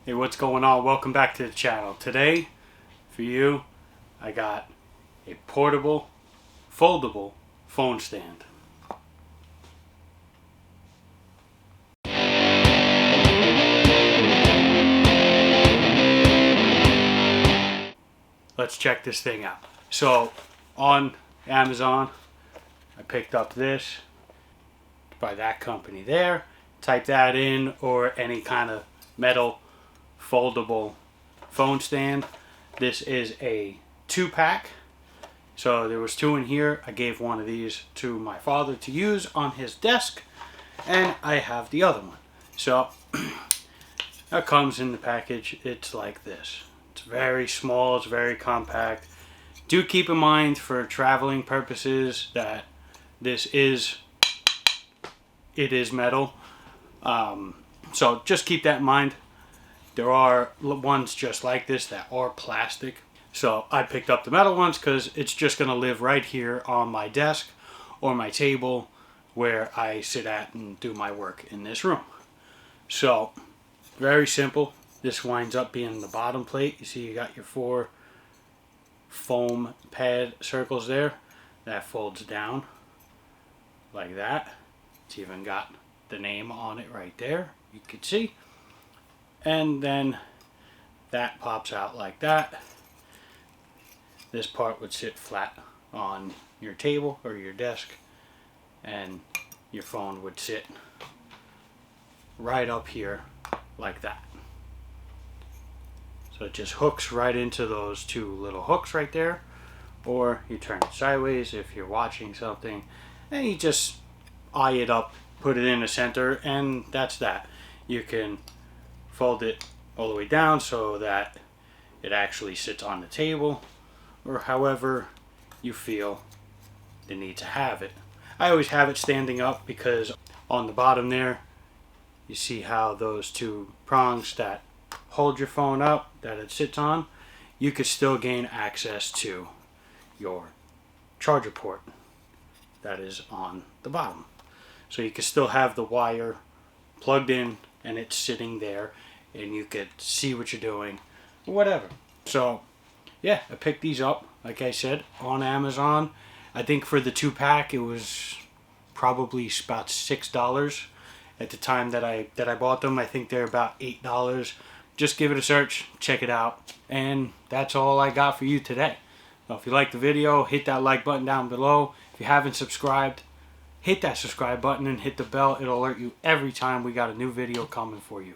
Hey, what's going on? Welcome back to the channel. Today, for you, I got a portable, foldable phone stand. Let's check this thing out. So, on Amazon, I picked up this by that company there. Type that in, or any kind of metal foldable phone stand. This is a 2-pack. So there was 2 in here. I gave one of these to my father to use on his desk, and I have the other one. So that comes in the package. It's like this. It's very small, it's very compact. Do keep in mind for traveling purposes that it is metal. So just keep that in mind. There are ones just like this that are plastic. So I picked up the metal ones because it's just going to live right here on my desk or my table where I sit at and do my work in this room. So very simple. This winds up being the bottom plate. You see you got your 4 foam pad circles there. That folds down like that. It's even got the name on it right there. You can see. And then that pops out like that. This part would sit flat on your table or your desk, and your phone would sit right up here like that. So it just hooks right into those 2 little hooks right there, or you turn it sideways if you're watching something, and you just eye it up, put it in the center, and that's that. You can fold it all the way down so that it actually sits on the table, or however you feel the need to have it. I always have it standing up because on the bottom there, you see how those 2 prongs that hold your phone up, that it sits on, you could still gain access to your charger port that is on the bottom. So you could still have the wire plugged in and it's sitting there, and you could see what you're doing, whatever. So yeah, I picked these up, like I said, on Amazon. I think for the 2-pack it was probably about $6 at the time that I bought them. I think they're about $8. Just give it a search, check it out, and that's all I got for you today. So if you liked the video, hit that like button down below. If you haven't subscribed, hit that subscribe button and hit the bell. It'll alert you every time we got a new video coming for you.